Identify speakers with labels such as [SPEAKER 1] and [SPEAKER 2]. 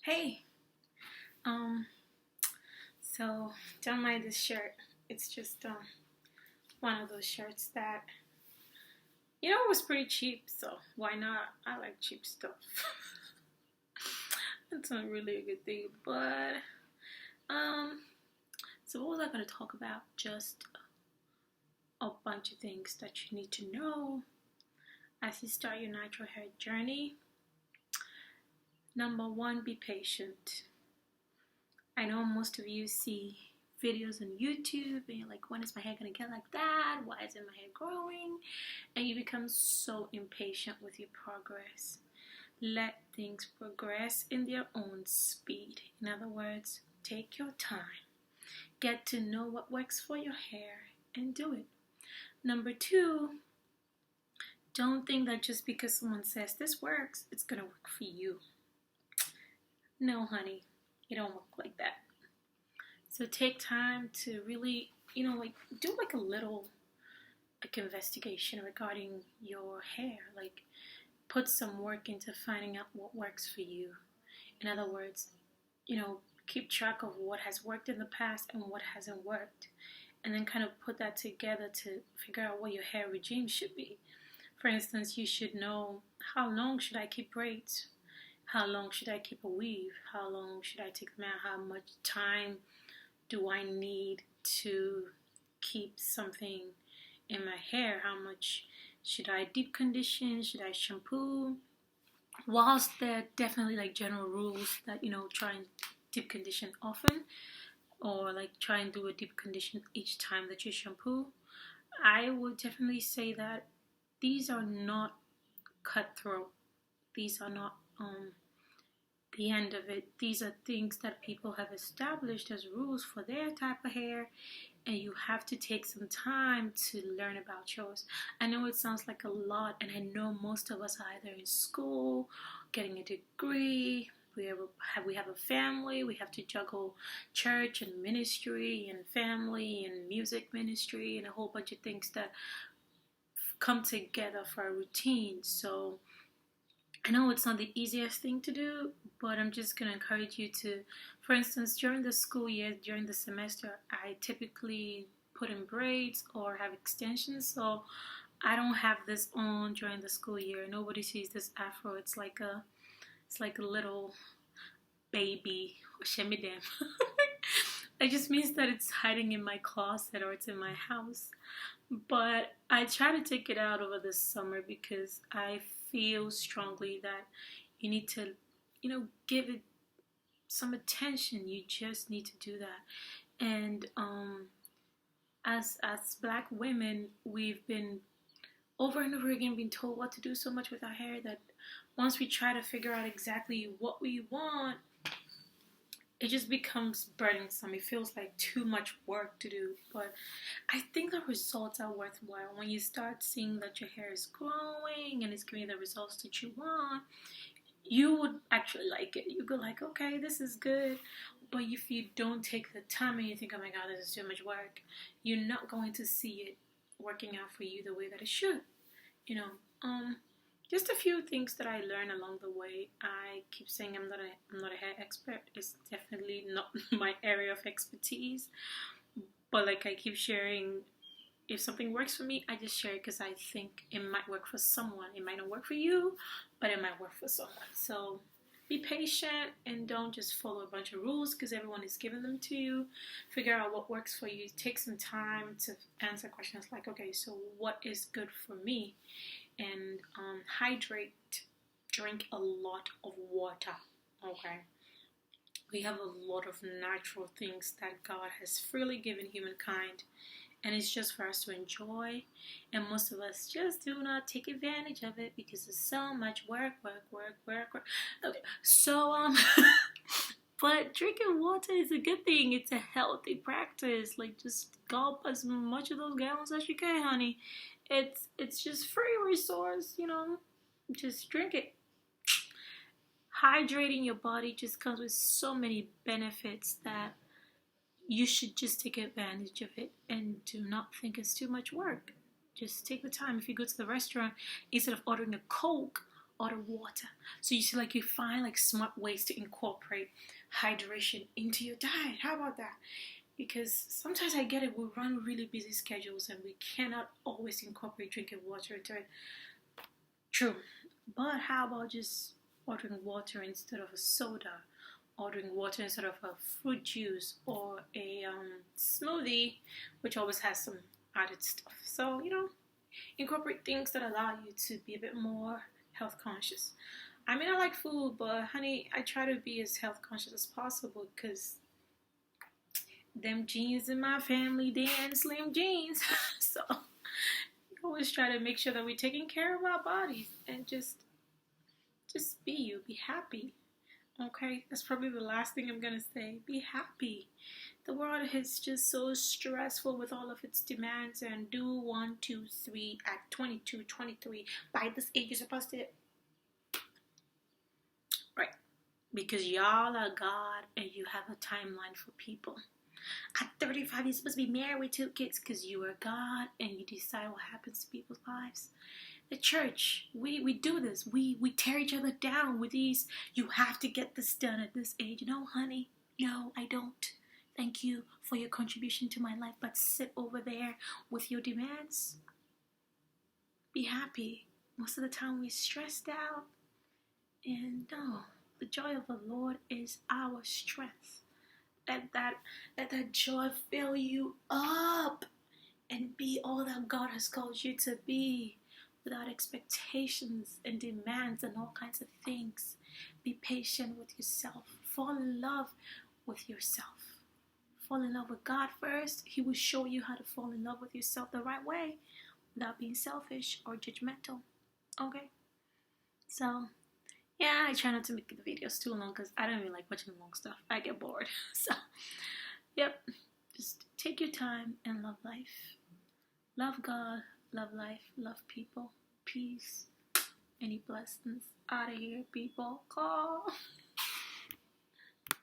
[SPEAKER 1] Hey, um, so don't mind this shirt. It's just one of those shirts that was pretty cheap. So why not? I like cheap stuff. It's not really a good thing, but um, so what was I gonna talk about? Just a bunch of things that you need to know as you start your natural hair journey. Number one, be patient. I know most of you see videos on YouTube and you're like, when is my hair gonna get like that? Why isn't my hair growing? And you become so impatient with your progress. Let things progress in their own speed. In other words, take your time. Get to know what works for your hair and do it. Number two, don't think that just because someone says this works, it's gonna work for you. No, honey, it don't work like that. So take time to really, do like a little investigation regarding your hair. Like put some work into finding out what works for you. In other words, keep track of what has worked in the past and what hasn't worked. And then kind of put that together to figure out what your hair regime should be. For instance, you should know, how long should I keep braids? How long should I keep a weave? How long should I take them out? How much time do I need to keep something in my hair? How much should I deep condition? Should I shampoo? Whilst there are definitely like general rules that try and deep condition often, or like try and do a deep condition each time that you shampoo, I would definitely say that these are not cutthroat. These are not the end of it. These are things that people have established as rules for their type of hair, and you have to take some time to learn about yours. I know it sounds like a lot, and I know most of us are either in school, getting a degree, we have a family, we have to juggle church and ministry and family and music ministry and a whole bunch of things that come together for a routine. So I know it's not the easiest thing to do, but I'm just going to encourage you to, for instance, during the school year, during the semester, I typically put in braids or have extensions. So I don't have this on during the school year. Nobody sees this afro. It's like a little baby. Shemidem. It just means that it's hiding in my closet or it's in my house. But I try to take it out over the summer because I feel strongly that you need to, give it some attention. You just need to do that. And as Black women, we've been over and over again being told what to do so much with our hair that once we try to figure out exactly what we want, it just becomes burdensome. It feels like too much work to do. But I think the results are worthwhile. When you start seeing that your hair is growing and it's giving the results that you want, you would actually like it. You go like, okay, this is good. But if you don't take the time and you think, oh my God, this is too much work, you're not going to see it working out for you the way that it should. Just a few things that I learned along the way. I keep saying I'm not a hair expert. It's definitely not my area of expertise. But like I keep sharing, if something works for me, I just share it because I think it might work for someone. It might not work for you, but it might work for someone. So be patient and don't just follow a bunch of rules because everyone is giving them to you. Figure out what works for you. Take some time to answer questions like, okay, so what is good for me? And hydrate. Drink a lot of water. Okay. We have a lot of natural things that God has freely given humankind, and it's just for us to enjoy. And most of us just do not take advantage of it because there's so much work. Okay, so but drinking water is a good thing. It's a healthy practice. Like just gulp as much of those gallons as you can, honey. It's just free resource, Just drink it. Hydrating your body just comes with so many benefits that you should just take advantage of it and do not think it's too much work. Just take the time. If you go to the restaurant, instead of ordering a Coke, other water. So you see, like, you find like smart ways to incorporate hydration into your diet. How about that? Because sometimes I get it, we run really busy schedules and we cannot always incorporate drinking water into it. True. But how about just ordering water instead of a soda? Ordering water instead of a fruit juice or a smoothie, which always has some added stuff. So, incorporate things that allow you to be a bit more health conscious. I mean, I like food, but honey, I try to be as health conscious as possible because them genes in my family, they ain't slim jeans. So, we always try to make sure that we're taking care of our bodies and just be you, be happy. Okay, that's probably the last thing I'm gonna say. Be happy. The world is just so stressful with all of its demands and do 1, 2, 3 at 22, 23. By this age, you're supposed to. Right. Because y'all are God and you have a timeline for people. At 35, you're supposed to be married with 2 kids because you are God and you decide what happens to people's lives. The church, we do this. We tear each other down with these, you have to get this done at this age. No, honey, no, I don't. Thank you for your contribution to my life, but sit over there with your demands. Be happy. Most of the time we're stressed out. And no, the joy of the Lord is our strength. Let that joy fill you up and be all that God has called you to be. Without expectations and demands and all kinds of things. Be patient with yourself. Fall in love with yourself. Fall in love with God first. He will show you how to fall in love with yourself the right way without being selfish or judgmental. Okay? So, yeah, I try not to make the videos too long because I don't even like watching long stuff. I get bored. So, yep. Just take your time and love life. Love God. Love life, love people, peace, any blessings. Out of here, people. Call.